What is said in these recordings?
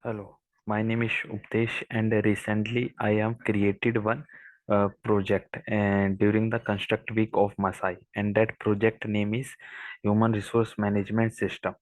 Hello, my name is Updesh, and recently I have created one project and during the construct week of Masai, and that project name is Human Resource Management System.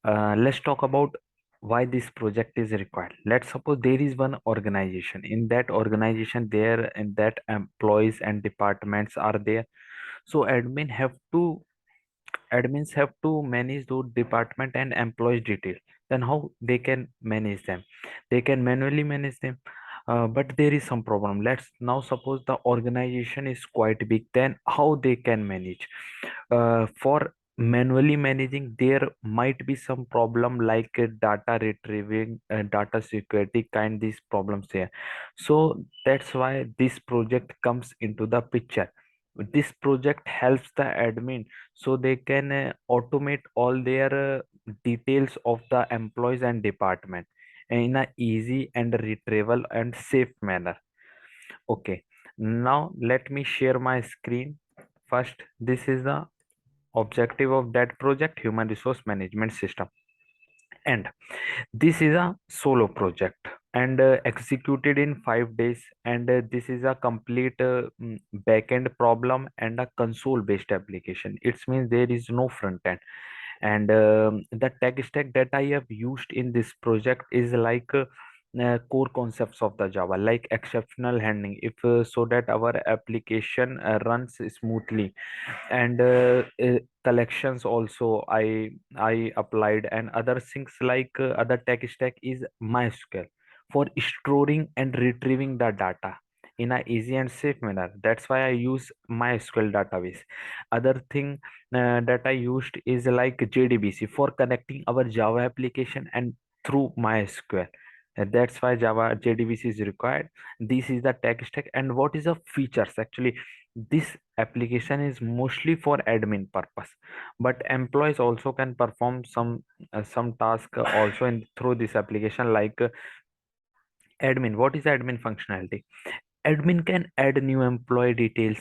Let's talk about why this project is required. Let's suppose there is one organization. In that organization, there and that employees and departments are there. So admins have to manage those department and employees detail. Then how they can manage them? They can manually manage them. But there is some problem. Let's now suppose the organization is quite big. Then how they can manage? For manually managing, there might be some problem like data retrieving, data security kind these problems here. So that's why this project comes into the picture. This project helps the admin so they can automate all their details of the employees and department in a easy and retrieval and safe manner. Okay, now let me share my screen. First, this is the objective of that project, human resource management system. And this is a solo project and executed in 5 days. And this is a complete backend problem and a console based application. It means there is no front end. And the tech stack that I have used in this project is like core concepts of the Java, like exceptional handling, if so that our application runs smoothly. And collections also I applied, and other things like other tech stack is MySQL for storing and retrieving the data in a easy and safe manner. That's why I use MySQL database. Other thing that I used is like JDBC for connecting our Java application and through MySQL. That's why Java JDBC is required. This is the tech stack. And what is the features? Actually, this application is mostly for admin purpose, but employees also can perform some task also in through this application, like admin. What is admin functionality? Admin can add new employee details.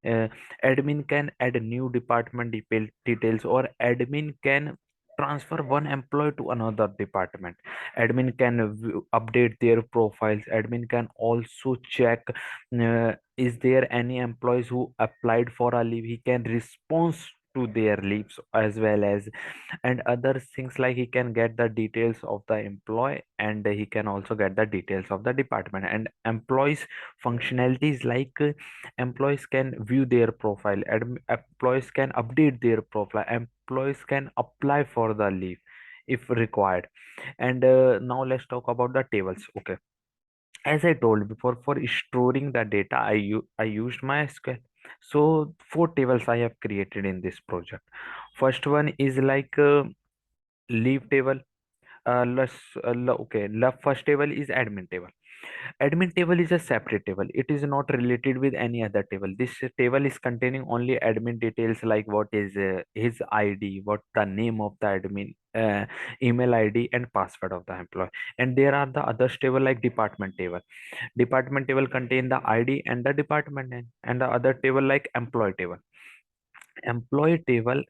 uh, Admin can add new department details, or admin can transfer one employee to another department. Admin can update their profiles. Admin can also check is there any employees who applied for a leave. He can respond to their leaves as well as, and other things like he can get the details of the employee, and he can also get the details of the department. And employees functionalities like employees can view their profile, employees can update their profile, employees can apply for the leave if required. And now let's talk about the tables. Okay, as I told before, for storing the data, I used MySQL. So four tables I have created in this project. First one is like leave table. Okay, the first table is admin table. Admin table is a separate table. It is not related with any other table. This table is containing only admin details, like what is his ID, what the name of the admin, email ID, and password of the employee. And there are the others table like department table. Department table contain the ID and the department name, and the other table like employee table. Employee table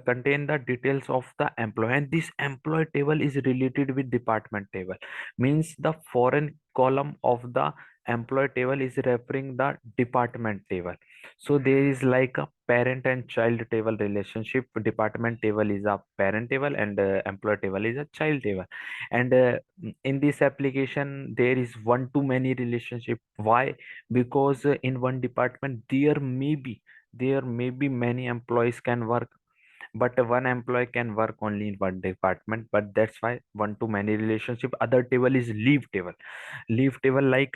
contain the details of the employee, and this employee table is related with department table. Means the foreign column of the employee table is referring the department table. So there is like a parent and child table relationship. Department table is a parent table, and employee table is a child table. And in this application there is one to many relationship. Why? Because in one department there may be many employees can work, but one employee can work only in one department. But that's why one to many relationship. Other table is leave table. Leave table like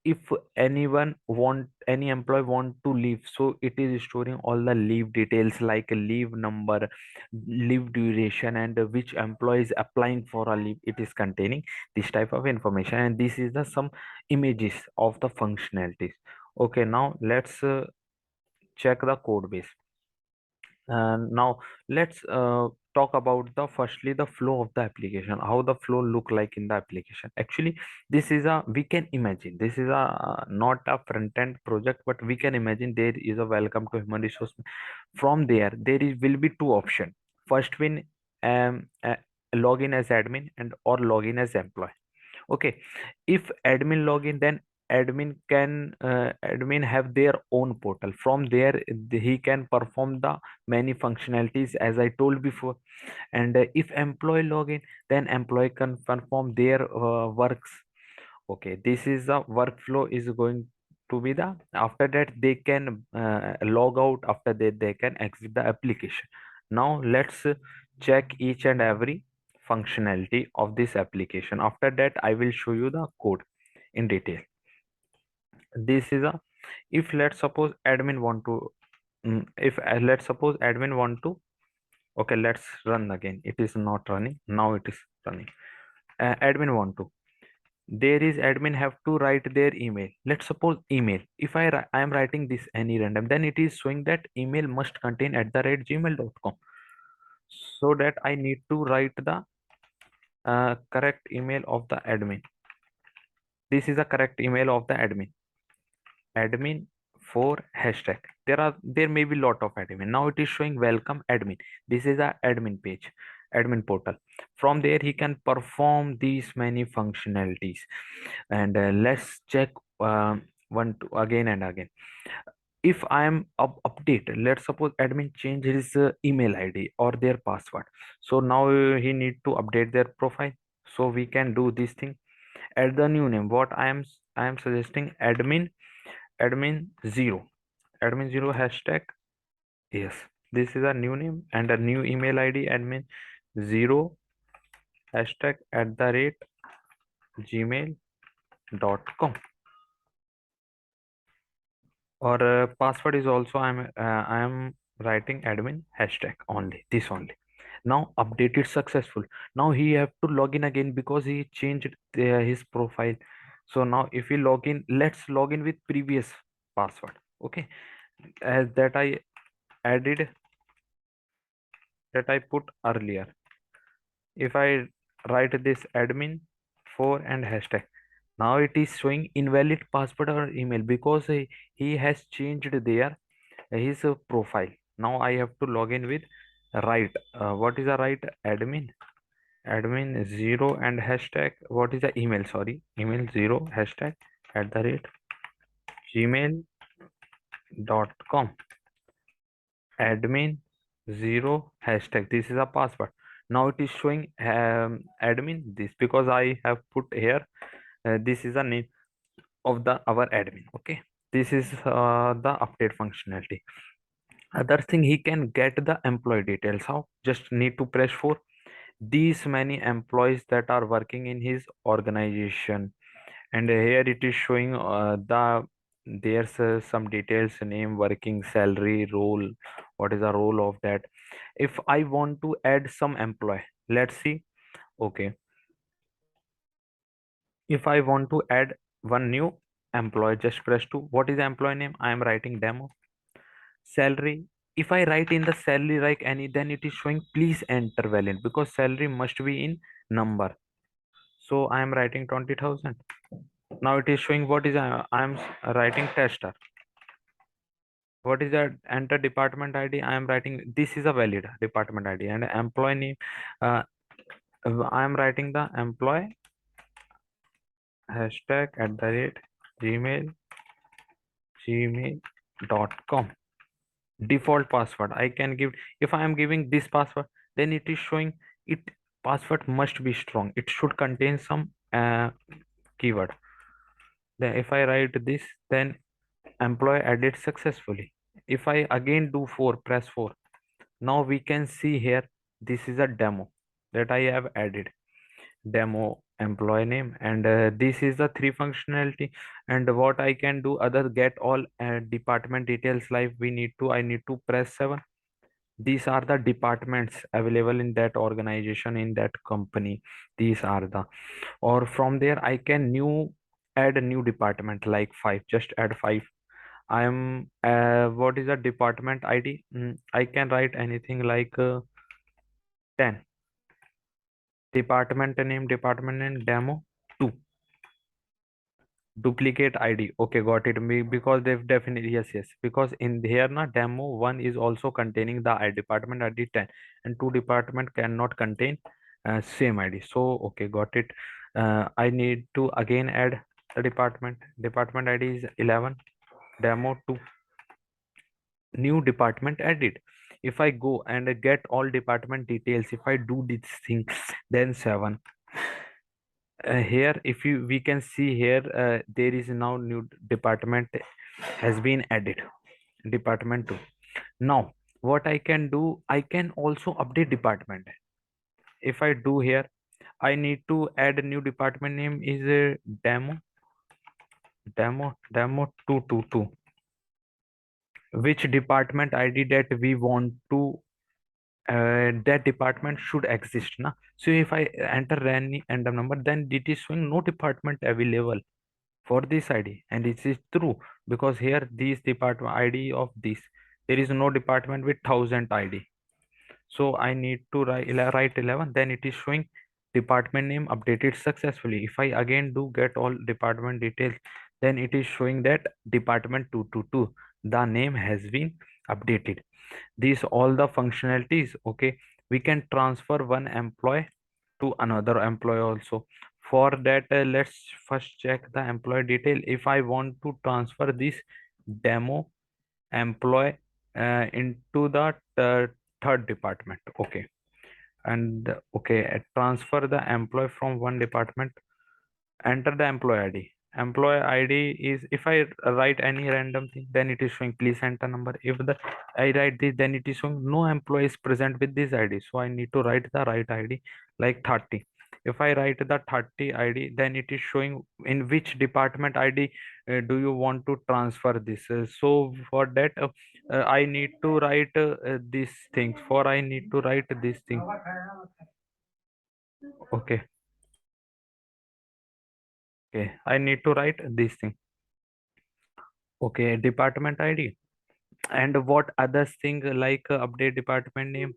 if any employee want to leave, so it is storing all the leave details like leave number, leave duration, and which employee is applying for a leave. It is containing this type of information, and this is the some images of the functionalities. Okay, now let's check the code base. And now let's talk about the firstly the flow of the application, how the flow look like in the application. Actually, this is a we can imagine this is a not a front end project, but we can imagine there is a welcome to human resource. From there is will be two option. First one, um uh, login as admin and or login as employee. Okay, if admin login, then admin have their own portal. From there he can perform the many functionalities as I told before. And if employee login, then employee can perform their works. Okay, this is the workflow is going to be the. After that they can log out. After that they can exit the application. Now let's check each and every functionality of this application. After that I will show you the code in detail. This is a, if let's suppose admin want to, if let's suppose admin want to. Okay, let's run again. It is not running. Now it is running. Admin want to, there is admin have to write their email. Let's suppose email, if I am writing this any random, then it is showing that email must contain @gmail.com. So that I need to write the correct email of the admin. This is the correct email of the admin for hashtag. There may be lot of admin. Now it is showing welcome admin. This is the admin page, admin portal. From there he can perform these many functionalities. And let's check one two, again and again. If I am update, let's suppose admin change his email id or their password. So now he need to update their profile. So we can do this thing. Add the new name. What I am suggesting, admin 0, admin 0 hashtag. Yes, this is a new name and a new email id, admin 0 hashtag @gmail.com. Or password is also I am writing admin hashtag only, this only. Now updated successful. Now he have to log in again because he changed his profile. So now if we log in, let's log in with previous password. Okay, as that I added, that I put earlier. If I write this admin 4 and hashtag, now it is showing invalid password or email because he has changed their his profile. Now I have to log in with right. What is the right? Admin 0 and hashtag. What is the email? Sorry, email 0 hashtag @gmail.com. Admin 0 hashtag. This is a password. Now it is showing admin this because I have put here. This is the name of the our admin. Okay, this is the update functionality. Other thing, he can get the employee details. How? Just need to press for these many employees that are working in his organization. And here it is showing there's some details: name, working, salary, role. What is the role of that? If I want to add some employee, let's see. Okay, if I want to add one new employee, just press to, what is the employee name? I am writing demo. Salary, if I write in the salary like any, then it is showing please enter valid because salary must be in number. So I am writing 20,000. Now it is showing what is I am writing tester. What is that? Enter department id. I am writing, this is a valid department id. And employee name, I am writing the employee hashtag @gmail.com. Default password I can give. If I am giving this password, then it is showing it password must be strong. It should contain some keyword. Then if I write this, then employee added successfully. If I again do 4, press 4, now we can see here this is a demo that I have added. Demo employee name, and this is the 3 functionality. And what I can do, other get all department details, like I need to press 7. These are the departments available in that organization, in that company. These are the, or from there I can add a new department like 5. Just add 5. I am what is the department id? I can write anything like 10. Department name demo 2. Duplicate id. Okay, got it. Because they've definitely, yes, yes, because in here na demo 1 is also containing the department id 10, and 2 department cannot contain same ID. So okay, got it. I need to again add the department ID is 11, demo 2, new department added. If I go and get all department details, if I do this thing, then 7. Here if you we can see here, there is now new department has been added, department 2. Now what I can do, I can also update department. If I do here, I need to add a new department name is demo, demo 222. Which department id that we want to, that department should exist na. So if I enter any random number, then it is showing no department available for this id, and it is true because here this department id of this, there is no department with 1000 id. So I need to write 11, then it is showing department name updated successfully. If I again do get all department details, then it is showing that department 222, the name has been updated. These all the functionalities. Okay, we can transfer one employee to another employee also. For that, let's first check the employee detail. If I want to transfer this demo employee into the third department, okay, and okay, transfer the employee from one department, enter the employee id. Employee id is, if I write any random thing, then it is showing please enter number. If the I write this, then it is showing no employee is present with this id, so I need to write the right id, like 30. If I write the 30 id, then it is showing in which department id do you want to transfer this. So for that, I need to write these things. For I need to write this thing. Okay, okay, I need to write this thing. Okay, department id. And what other thing, like update department name,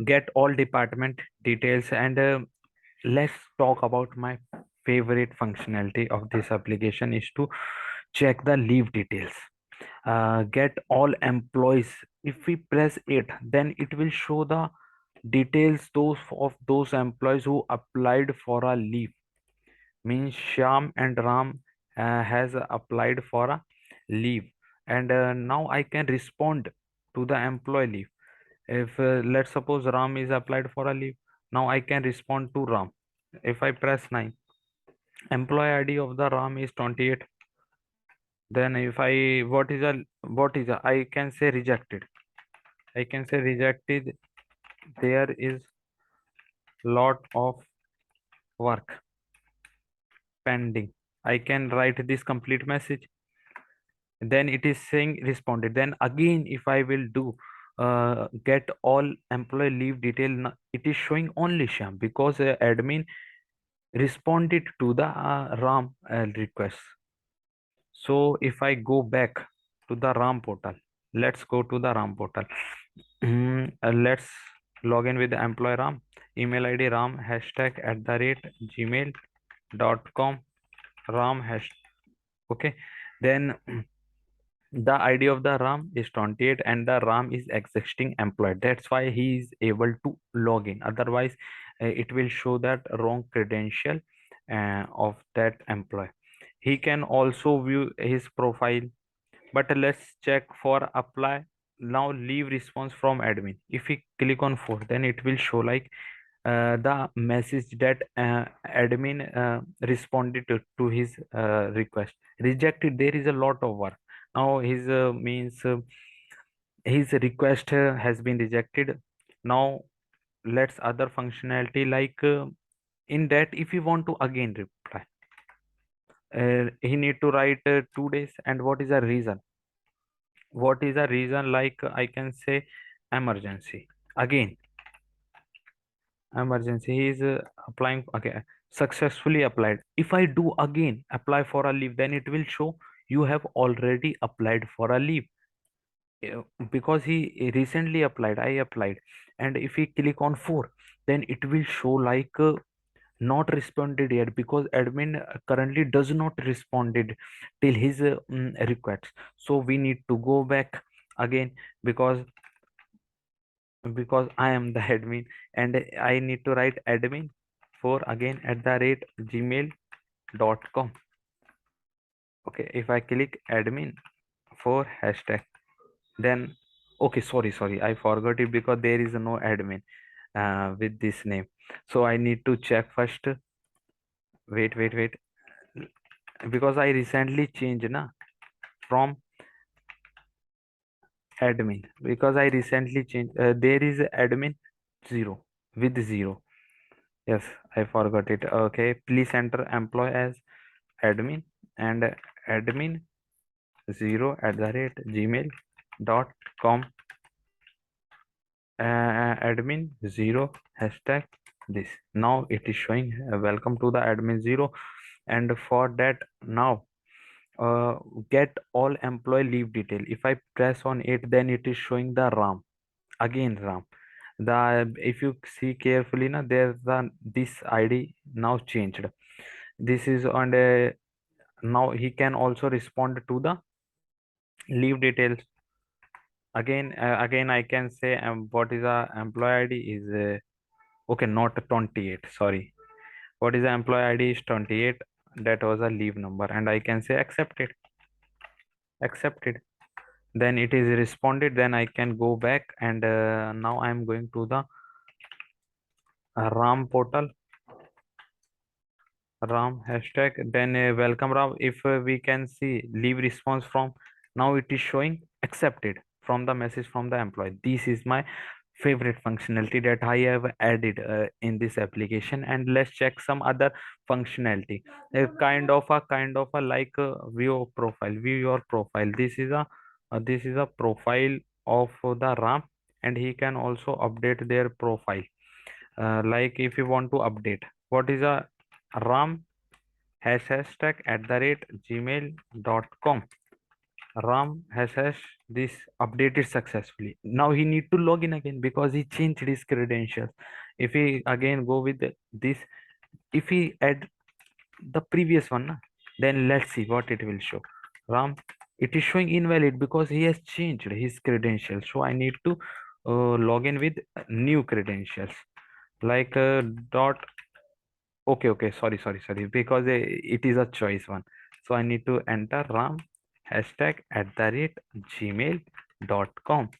get all department details. And let's talk about my favorite functionality of this application is to check the leave details. Get all employees. If we press it, then it will show the details those of those employees who applied for a leave. Means Shyam and Ram has applied for a leave, and now I can respond to the employee leave. If let's suppose Ram is applied for a leave, now I can respond to Ram. If I press 9, employee ID of the Ram is 28. Then if I, what is a, I can say rejected. I can say rejected. There is lot of work pending. I can write this complete message. Then it is saying responded. Then again, if I will do get all employee leave detail, it is showing only Sham because admin responded to the Ram request. So if I go back to the Ram portal, let's go to the Ram portal. Let's log in with the employee Ram. Email ID Ram hashtag @gmail.com. Ram hash. Okay. Then the ID of the RAM is 28 and the RAM is existing employee. That's why he is able to log in. Otherwise, it will show that wrong credential of that employee. He can also view his profile, but let's check for apply now leave response from admin. If we click on 4, then it will show like the message that admin responded to his request. Rejected. There is a lot of work. Now his means his request has been rejected. Now let's other functionality, like in that if you want to again reply, he need to write 2 days. And what is the reason? What is the reason? Like I can say emergency. Again, emergency, he is applying. Okay, successfully applied. If I do again apply for a leave, then it will show you have already applied for a leave. Because he recently applied, I applied. And if we click on 4, then it will show like not responded yet, because admin currently does not responded till his request. So we need to go back again, because because I am the admin, and I need to write admin for again at the rate gmail.com. Okay, if I click admin for hashtag, then okay, sorry, I forgot it because there is no admin with this name. So I need to check first. Wait, because I recently changed na from admin, because I recently changed. There is admin zero with zero. Yes, I forgot it. Okay, please enter employee as admin and admin zero at the rate gmail.com. Admin zero hashtag this. Now it is showing welcome to the admin zero, and for that now uh, get all employee leave detail. If I press on it, then it is showing the RAM again. RAM, the if you see carefully now, there's the this ID now changed. This is on the now he can also respond to the leave details. Again I can say what is the employee ID is okay, not 28, sorry. What is the employee ID is 28. That was a leave number, and I can say accepted. Then it is responded. Then I can go back, and now I am going to the RAM portal. Ram hashtag, then welcome Ram. If we can see leave response from, now it is showing accepted from the message from the employee. This is my favorite functionality that I have added in this application. And let's check some other functionality. Kind of a like view your profile. This is a profile of the Ram, and he can also update their profile. Like if you want to update, what is a Ram hashtag at the rate gmail.com. Ram hash this updated successfully. Now he need to log in again because he changed his credentials. If he again go with this, if he add the previous one, then let's see what it will show. Ram, it is showing invalid because he has changed his credentials. So I need to log in with new credentials, like dot. Okay, sorry, because it is a choice one. So I need to enter Ram hashtag at the rate gmail.com.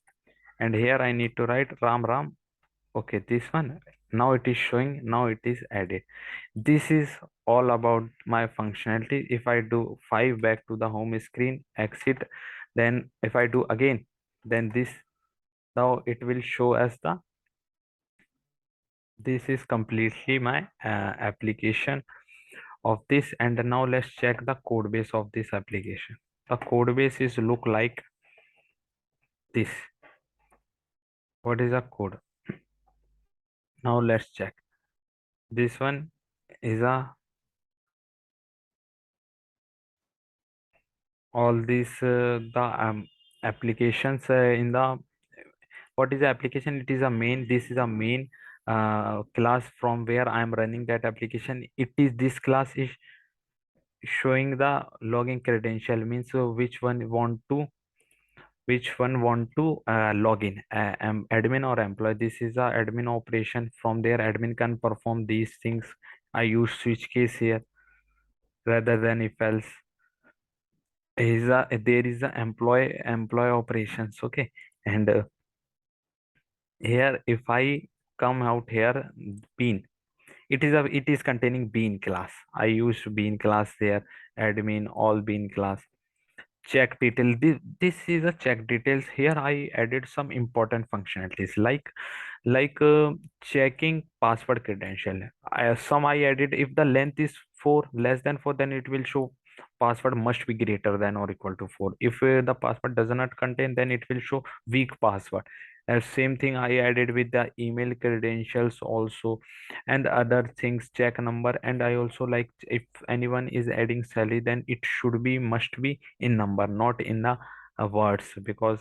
And here I need to write Ram. Okay, this one. Now it is showing, now it is added. This is all about my functionality. If I do 5 back to the home screen, exit, then if I do again, then this, now it will show as the, this is completely my application of this. And now let's check the code base of this application. The code base is look like this. What is the code? Now let's check. This one is a all these the applications in the, what is the application? It is a main. This is a main class from where I am running that application. It is this class is showing the login credential, means which one want to log in, admin or employee. This is a admin operation. From there admin can perform these things. I use switch case here rather than if else. There is a employee operations. Okay, and here if I come out here, bean, it is containing bean class. I use bean class there. Admin all bean class. Check detail, this is a check details. Here I added some important functionalities like checking password credential. Some I added, if the length is 4 less than 4, then it will show password must be greater than or equal to 4. If the password does not contain, then it will show weak password. Same thing I added with the email credentials also, and other things. Check number, and I also like if anyone is adding salary, then it should be must be in number, not in the words, because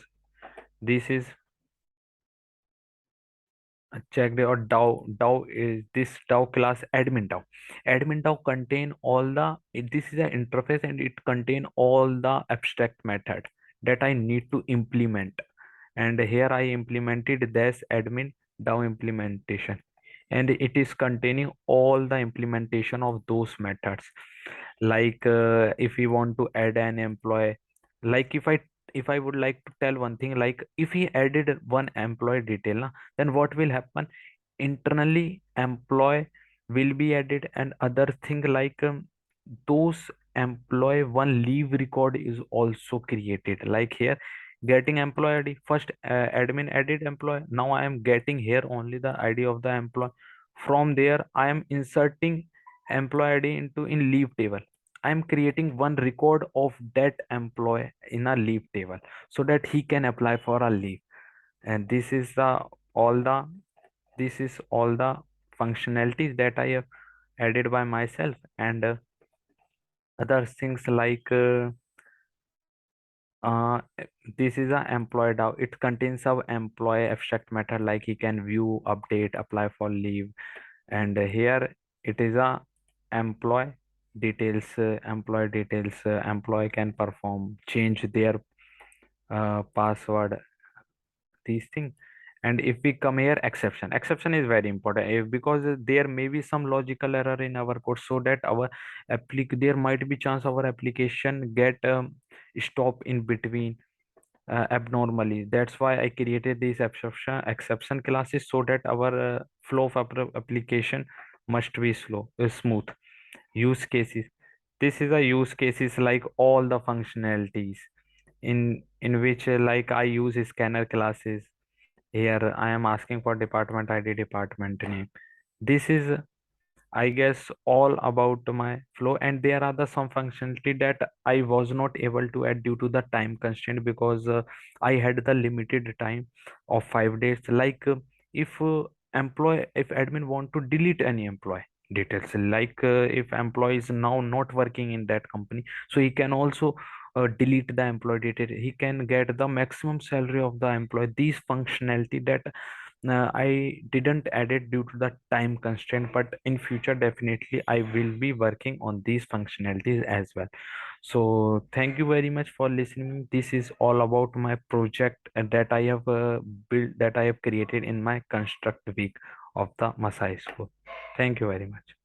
this is checked. Or DAO is this DAO class, admin DAO contain all the this is an interface, and it contain all the abstract method that I need to implement. and here I implemented this admin DAO implementation, and it is containing all the implementation of those methods. Like if we want to add an employee, like if I would like to tell one thing, like if he added one employee detail na, then what will happen internally, employee will be added, and other thing like those employee one leave record is also created. Like here, getting employee ID first, admin added employee, now I am getting here only the ID of the employee. From there I am inserting employee ID into in leave table. I am creating one record of that employee in a leave table so that he can apply for a leave. And all the this is all the functionalities that I have added by myself. And other things like uh, this is a employee DAO. It contains a employee abstract method, like he can view, update, apply for leave. And here it is a employee details, employee can perform, change their password, these things. And if we come here, exception is very important, because there may be some logical error in our code, so that our there might be chance our application get stop in between abnormally. That's why I created these exception classes, so that our flow of application must be smooth. Use cases, this is a use cases, like all the functionalities in which like I use scanner classes. Here I am asking for department ID, department name. This is, I guess, all about my flow. And there are the some functionality that I was not able to add due to the time constraint, because I had the limited time of 5 days. Like if admin want to delete any employee details, like if employee is now not working in that company, so he can also delete the employee detail. He can get the maximum salary of the employee. These functionality that I didn't add it due to the time constraint, but in future definitely I will be working on these functionalities as well. So thank you very much for listening. This is all about my project that I have built, that I have created in my construct week of the Masai School. Thank you very much.